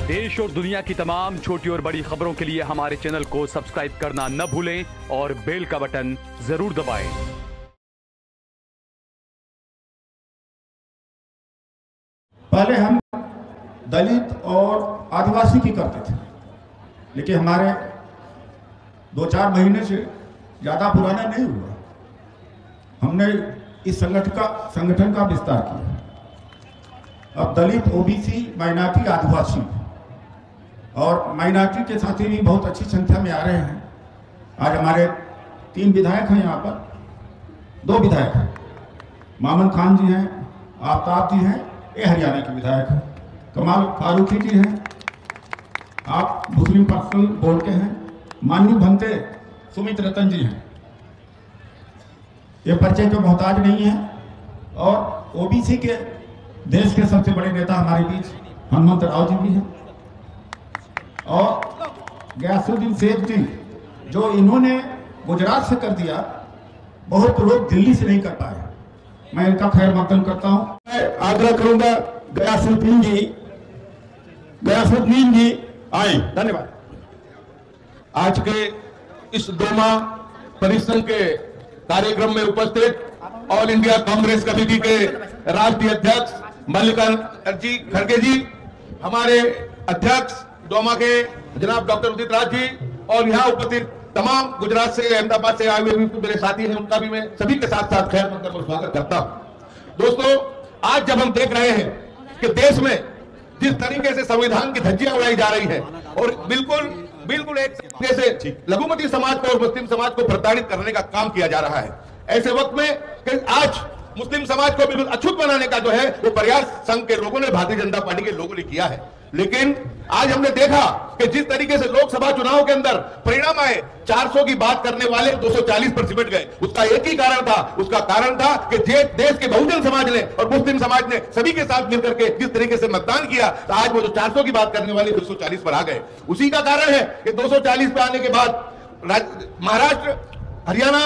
देश और दुनिया की तमाम छोटी और बड़ी खबरों के लिए हमारे चैनल को सब्सक्राइब करना न भूलें और बेल का बटन जरूर दबाएं। पहले हम दलित और आदिवासी की करते थे, लेकिन हमारे 2-4 महीने से ज़्यादा पुराना नहीं हुआ। हमने इस संगठन का विस्तार किया। अब दलित, ओबीसी, माइनॉरिटी, आदिवासी और माइनॉरिटी के साथी भी बहुत अच्छी संख्या में आ रहे हैं। आज हमारे 3 विधायक हैं, यहाँ पर 2 विधायक हैं, मामन खान जी हैं, आफ्ताब जी हैं, ये हरियाणा के विधायक हैं, कमाल फारूकी जी हैं, आप मुस्लिम पर्सनल बोर्ड के हैं, माननीय भंते सुमित रतन जी हैं। ये परिचय के मोहताज नहीं है। और ओबीसी के देश के सबसे बड़े नेता हमारे बीच हनुमंत राव जी भी हैं, और गयासुद्दीन शेख जी, जो इन्होंने गुजरात से कर दिया, बहुत लोग दिल्ली से नहीं कर पाए। मैं इनका खैर मकदम करता हूं। मैं आग्रह करूंगा गयासुद्दीन जी आए। धन्यवाद। आज के इस डोमा परिसंघ के कार्यक्रम में उपस्थित ऑल इंडिया कांग्रेस कमेटी के राष्ट्रीय अध्यक्ष मल्लिकार्जुन खड़गे जी, हमारे अध्यक्ष डोमा के जनाब डॉक्टर उदित राज जी, और यहाँ उपस्थित तमाम गुजरात से, अहमदाबाद से आए हुए मेरे साथी हैं, उनका भी मैं सभी के साथ साथ खैर मकदम और स्वागत करता हूं। दोस्तों, आज जब हम देख रहे हैं कि देश में जिस तरीके से संविधान की धज्जियां उड़ाई जा रही है और बिल्कुल एक तरीके से लघुमती समाज को और मुस्लिम समाज को प्रताड़ित करने का काम किया जा रहा है, ऐसे वक्त में कि आज मुस्लिम समाज को बिल्कुल अछूत बनाने का जो है वो प्रयास संघ के लोगों ने, भारतीय जनता पार्टी के लोगों ने किया है। लेकिन आज हमने देखा कि जिस तरीके से लोकसभा चुनाव के अंदर परिणाम आए, 400 की बात करने वाले 240 पर सिमट गए। उसका एक ही कारण था, उसका कारण था कि देश के बहुजन समाज ने और मुस्लिम समाज ने सभी के साथ मिलकर के जिस तरीके से मतदान किया, तो आज वो जो 400 की बात करने वाले 240 पर आ गए। उसी का कारण है कि 240 पे आने के बाद महाराष्ट्र, हरियाणा,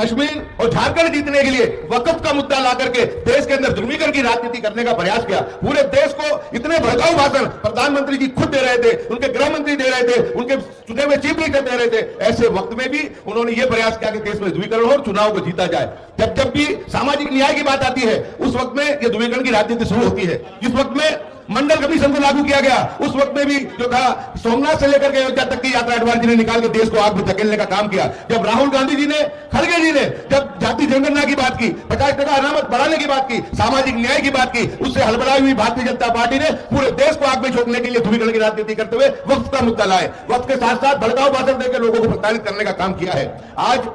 कश्मीर और झारखंड जीतने के लिए वक्फ का मुद्दा ला करके देश के अंदर ध्रुवीकरण की राजनीति करने का प्रयास किया। पूरे देश को इतने भड़काऊ भाषण प्रधानमंत्री जी खुद दे रहे थे, उनके गृह मंत्री दे रहे थे, उनके चुने हुए चीफ मिनिस्टर दे रहे थे। ऐसे वक्त में भी उन्होंने यह प्रयास किया कि देश में ध्रुवीकरण हो और चुनाव को जीता जाए। जब भी सामाजिक न्याय की बात आती है, उस वक्त में यह ध्रुवीकरण की राजनीति शुरू होती है। जिस वक्त में मंडल कमीशन को लागू किया गया, उस वक्त में भी जो था सोमनाथ से लेकर के अयोध्या तक की यात्रा अडवाणी जी ने निकाल के देश को आग में धकेलने का काम किया। जब राहुल गांधी जी ने, खड़गे जी ने जब जाति जनगणना की बात की, 50% अनामत बढ़ाने की बात की, सामाजिक न्याय की बात की, उससे हड़बड़ाई हुई भारतीय जनता पार्टी ने पूरे देश को आग में झोंकने के लिए ध्रुवीकरण की राजनीति करते हुए वक्त का मुद्दा लाए, वक्त के साथ साथ भड़काऊ भाषण देकर लोगों को प्रताड़ित करने का काम किया है। आज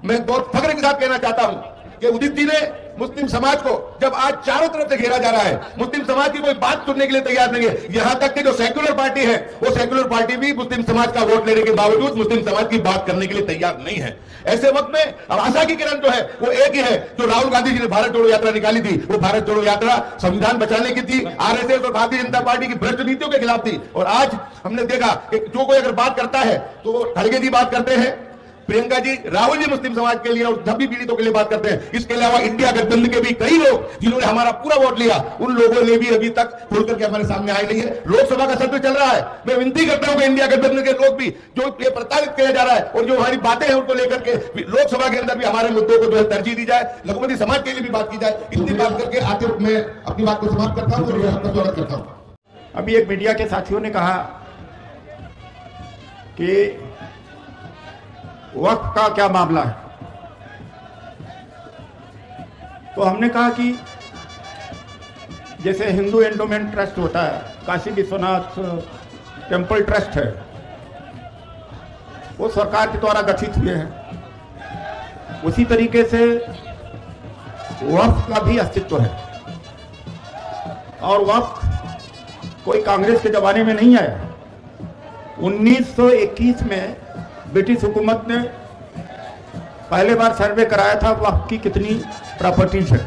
मैं बहुत फख्र के साथ कहना चाहता हूं कि उदित जी ने मुस्लिम समाज को, जब आज चारों तरफ से घेरा जा रहा है, मुस्लिम समाज की कोई बात सुनने के लिए तैयार नहीं है। यहां तक कि जो सेक्युलर पार्टी है, वो सेक्युलर पार्टी भी मुस्लिम समाज का वोट लेने के बावजूद मुस्लिम समाज की बात करने के लिए तैयार नहीं है। ऐसे वक्त में अब आशा की किरण जो है वो एक ही है, जो राहुल गांधी जी ने भारत जोड़ो यात्रा निकाली थी। वो भारत जोड़ो यात्रा संविधान बचाने की थी, आरएसएस और भारतीय जनता पार्टी की भ्रष्ट नीतियों के खिलाफ थी। और आज हमने देखा कि जो कोई अगर बात करता है तो खड़गे जी बात करते हैं, प्रियंका जी, राहुल जी मुस्लिम समाज के लिए और सभी पीड़ितों के लिए बात करते हैं। इसके अलावा इंडिया गठबंधन के भी कई लोग जिन्होंने हमारा पूरा वोट लिया, उन लोगों ने भी अभी तक खुल करके हमारे सामने आए नहीं है। लोकसभा का सत्र चल रहा है, मैं विनती करता हूं कि इंडिया गठबंधन के लोग भी, जो ये प्रताड़ित किया जा रहा है और जो हमारी बातें हैं उनको लेकर के लोकसभा के अंदर भी हमारे मुद्दों को जो है तरजीह दी जाए, लघुमती समाज के लिए भी बात की जाए। इतनी बात करके आखिर मैं अपनी बात को समाप्त करता हूं और आपका स्वागत करता हूं। अभी एक मीडिया के साथियों ने कहा कि वक्फ का क्या मामला है, तो हमने कहा कि जैसे हिंदू एंडोमेंट ट्रस्ट होता है, काशी विश्वनाथ टेम्पल ट्रस्ट है, वो सरकार के द्वारा गठित हुए हैं, उसी तरीके से वक्फ का भी अस्तित्व है। और वक्फ कोई कांग्रेस के जमाने में नहीं आया। 1921 में ब्रिटिश हुकूमत ने पहले बार सर्वे कराया था वक्फ की कितनी प्रॉपर्टीज है।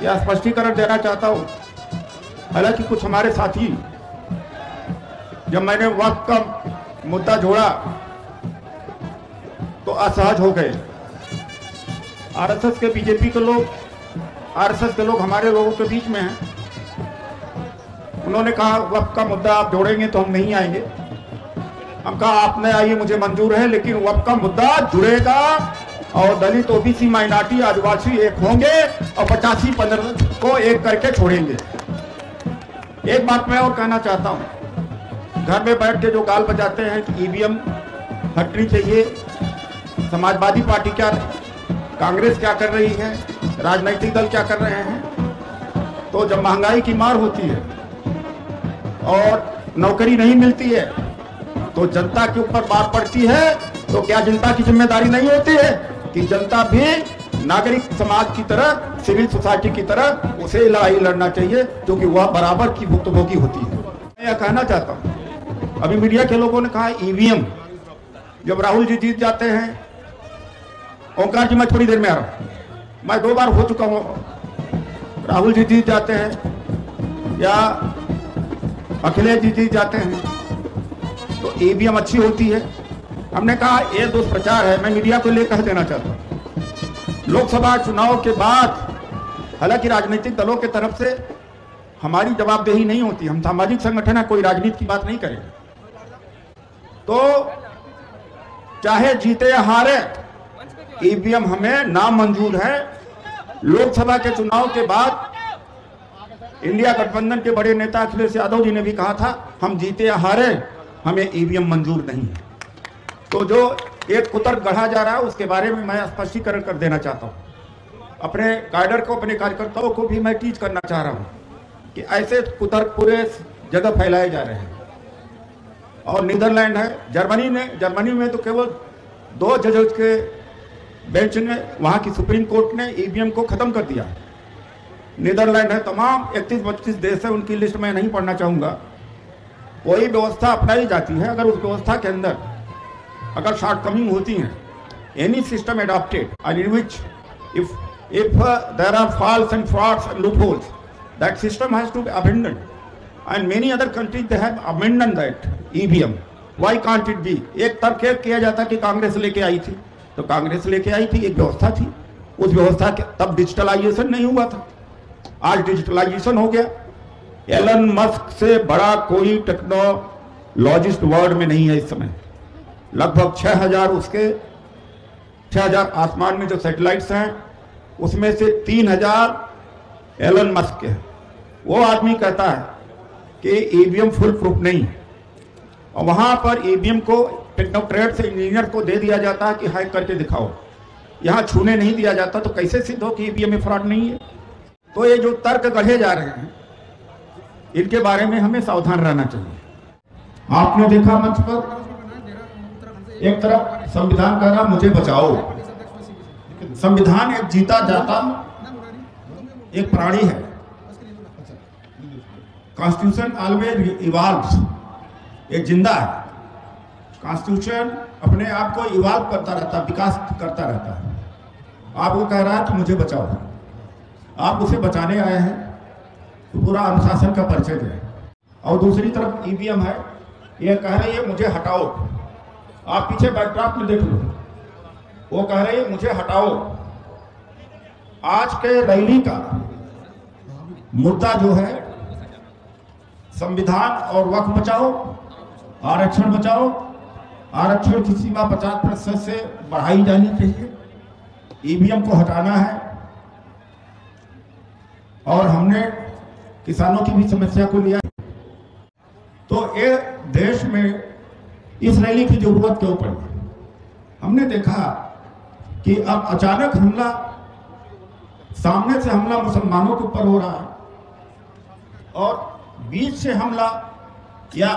यह स्पष्टीकरण देना चाहता हूं। हालांकि कुछ हमारे साथी, जब मैंने वक्फ का मुद्दा जोड़ा तो असहज हो गए। आरएसएस के, बीजेपी के लोग, आरएसएस के लोग हमारे लोगों के बीच में हैं, उन्होंने कहा वक्फ का मुद्दा आप जोड़ेंगे तो हम नहीं आएंगे। हम कहा आपने आइए मुझे मंजूर है, लेकिन वक्फ का मुद्दा जुड़ेगा और दलित, ओबीसी, माइनॉरिटी, आदिवासी एक होंगे और 85-15 को एक करके छोड़ेंगे। एक बात मैं और कहना चाहता हूं, घर में बैठ के जो गाल बजाते हैं कि ईवीएम हटनी चाहिए, समाजवादी पार्टी क्या, कांग्रेस क्या कर रही है, राजनीतिक दल क्या कर रहे हैं, तो जब महंगाई की मार होती है और नौकरी नहीं मिलती है तो जनता के ऊपर बात पड़ती है, तो क्या जनता की जिम्मेदारी नहीं होती है कि जनता भी नागरिक समाज की तरह, सिविल सोसाइटी की तरह उसे लड़ाई लड़ना चाहिए, क्योंकि वह बराबर की भुक्तभोगी होती है। मैं यह कहना चाहता हूं, अभी मीडिया के लोगों ने कहा ईवीएम, जब राहुल जी जीत जाते हैं, ओंकार जी मैं थोड़ी देर में आ रहा हूं, मैं 2 बार हो चुका हूं, राहुल जी जीत जाते हैं या अखिलेश जी जीत जाते हैं तो ईवीएम अच्छी होती है। हमने कहा ये दुष्प्रचार है। मैं मीडिया को लेकर देना चाहता हूं, लोकसभा चुनाव के बाद हालांकि राजनीतिक दलों के तरफ से हमारी जवाबदेही नहीं होती, हम सामाजिक संगठन है, कोई राजनीति की बात नहीं करेंगे, तो चाहे जीते या हारे ईवीएम हमें नामंजूर है। लोकसभा के चुनाव के बाद इंडिया गठबंधन के बड़े नेता अखिलेश यादव जी ने भी कहा था हम जीते या हारे हमें ईवीएम मंजूर नहीं है। तो जो एक कुतर्क गढ़ा जा रहा है उसके बारे में मैं स्पष्टीकरण कर देना चाहता हूं। अपने कैडर को, अपने कार्यकर्ताओं को भी मैं टीच करना चाह रहा हूं कि ऐसे कुतर्क पूरे जगह फैलाए जा रहे हैं। और नीदरलैंड है, जर्मनी में तो केवल 2 जजों के बेंच ने, वहां की सुप्रीम कोर्ट ने ईवीएम को खत्म कर दिया। नीदरलैंड है, तमाम 31-32 देश है, उनकी लिस्ट में नहीं पढ़ना चाहूंगा। कोई व्यवस्था अपनाई जाती है, अगर उस व्यवस्था के अंदर अगर शॉर्टकमिंग होती हैं, any system adopted and in which if there are faults and frauds and loopholes, that system has to be abandoned, and many other countries they have abandoned that EVM. Why can't it be? एक तर्क किया जाता कि कांग्रेस लेके आई थी, तो कांग्रेस लेके आई थी, एक व्यवस्था थी, उस व्यवस्था के तब डिजिटलाइजेशन नहीं हुआ था, आज डिजिटलाइजेशन हो गया। एलन मस्क से बड़ा कोई टेक्नोलॉजिस्ट वर्ल्ड में नहीं है इस समय। लगभग 6000 आसमान में जो सैटेलाइट्स हैं उसमें से 3000 एलन मस्क के। वो आदमी कहता है कि ईवीएम फुल प्रूफ नहीं है, और वहां पर ईवीएम को टेक्नोक्रेट से इंजीनियर को दे दिया जाता है कि हैक करके दिखाओ, यहां छूने नहीं दिया जाता। तो कैसे सिद्ध हो कि ईवीएम में फ्रॉड नहीं है? तो ये जो तर्क गढ़े जा रहे हैं इनके बारे में हमें सावधान रहना चाहिए। आपने देखा मंच पर एक तरफ संविधान कह रहा मुझे बचाओ। संविधान एक जीता जाता एक प्राणी है। कॉन्स्टिट्यूशन ऑलवेज इवॉल्व्स, एक जिंदा है। कॉन्स्टिट्यूशन अपने आप को इवॉल्व करता रहता है, विकास करता रहता है। आप वो कह रहा है कि मुझे बचाओ, आप उसे बचाने आए हैं तो पूरा अनुशासन का परिचय दें। और दूसरी तरफ ईवीएम है, ये कह रही है मुझे हटाओ। आप पीछे बैकड्रॉप में देख लो, वो कह रही है मुझे हटाओ। आज के रैली का मुद्दा जो है संविधान और वक्फ बचाओ, आरक्षण बचाओ। आरक्षण की सीमा 50% से बढ़ाई जानी चाहिए, ईवीएम को हटाना है, और हमने किसानों की भी समस्या को लिया। तो ये देश में इस रैली की जरूरत क्यों पड़ी? हमने देखा कि अब अचानक हमला, सामने से हमला मुसलमानों के ऊपर हो रहा है, और बीच से हमला या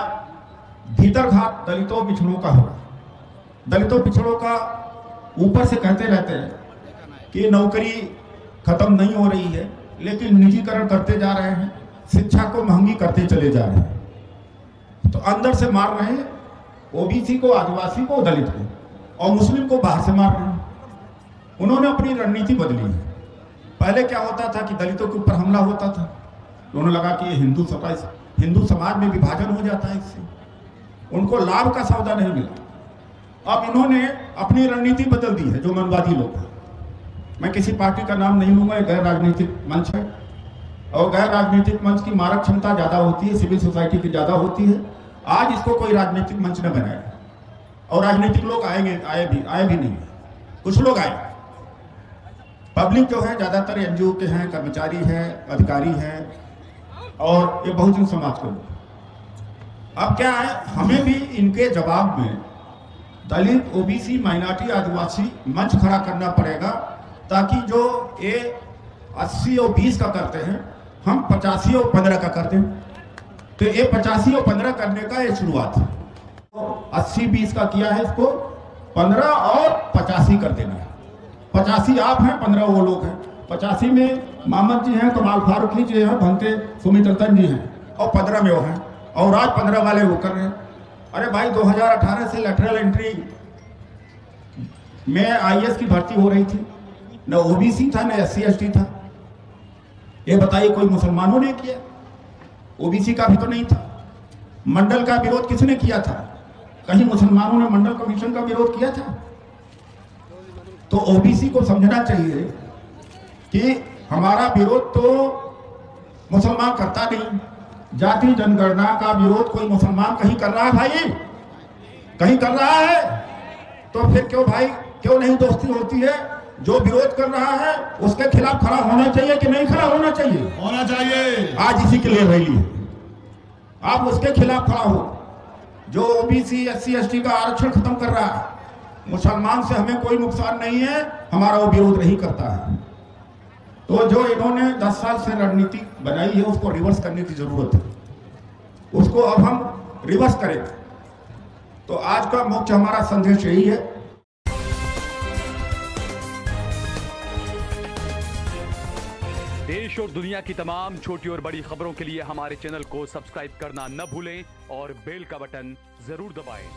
भीतरघात दलितों पिछड़ों का हो रहा है। दलितों पिछड़ों का ऊपर से कहते रहते हैं कि नौकरी खत्म नहीं हो रही है, लेकिन निजीकरण करते जा रहे हैं, शिक्षा को महंगी करते चले जा रहे हैं। तो अंदर से मार रहे हैं ओबीसी को, आदिवासी को, दलित को, और मुस्लिम को बाहर से मार रहे हैं। उन्होंने अपनी रणनीति बदली है। पहले क्या होता था कि दलितों के ऊपर हमला होता था, उन्होंने लगा कि ये हिंदू समाज में विभाजन हो जाता है, इससे उनको लाभ का सौदा नहीं मिला। अब इन्होंने अपनी रणनीति बदल दी है, जो मनवादी लोग हैं। मैं किसी पार्टी का नाम नहीं लूंगा, गैर राजनीतिक मंच है। और गैर राजनीतिक मंच की मारक क्षमता ज्यादा होती है, सिविल सोसाइटी की ज्यादा होती है। आज इसको कोई राजनीतिक मंच न बनाए, और राजनीतिक लोग आए भी नहीं, कुछ लोग आए। पब्लिक जो है ज्यादातर एनजीओ के हैं, कर्मचारी हैं, अधिकारी हैं, और ये बहुजन समाज के लोग। अब क्या है, हमें भी इनके जवाब में दलित, ओबीसी, माइनॉरिटी, आदिवासी मंच खड़ा करना पड़ेगा, ताकि जो ये 80 और 20 का करते हैं, हम 85 और 15 का करते हैं। तो ये 85 और 15 करने का ये शुरुआत है। 80-20 का किया है, इसको 15 और 85 कर देना है। 85 आप हैं, 15 वो लोग हैं। 85 में मोहम्मद जी हैं, कमाल फारूकी जी हैं, भंते सुमित रतन जी हैं, और 15 में वो हैं, और आज 15 वाले वो कर रहे हैं। अरे भाई 2018 से लेटरल एंट्री में आईएएस की भर्ती हो रही थी, न ओबीसी था, न SC/ST था। ये बताइए, कोई मुसलमानों ने किया? ओबीसी का भी तो नहीं था। मंडल का विरोध किसने किया था? कहीं मुसलमानों ने मंडल कमीशन का विरोध किया था? तो ओबीसी को समझना चाहिए कि हमारा विरोध तो मुसलमान करता नहीं। जाति जनगणना का विरोध कोई मुसलमान कहीं कर रहा है भाई? कहीं कर रहा है? तो फिर क्यों भाई, क्यों नहीं दोस्ती होती है? जो विरोध कर रहा है उसके खिलाफ खड़ा होना चाहिए कि नहीं खड़ा होना चाहिए? होना चाहिए। आज इसी के लिए रैली है, आप उसके खिलाफ खड़ा हो जो ओबीसी, SC/ST का आरक्षण खत्म कर रहा है। मुसलमान से हमें कोई नुकसान नहीं है, हमारा वो विरोध नहीं करता है। तो जो इन्होंने 10 साल से रणनीति बनाई है, उसको रिवर्स करने की जरूरत है। उसको अब हम रिवर्स करें। तो आज का मुख्य हमारा संदेश यही है। देश और दुनिया की तमाम छोटी और बड़ी खबरों के लिए हमारे चैनल को सब्सक्राइब करना न भूलें और बेल का बटन जरूर दबाएं।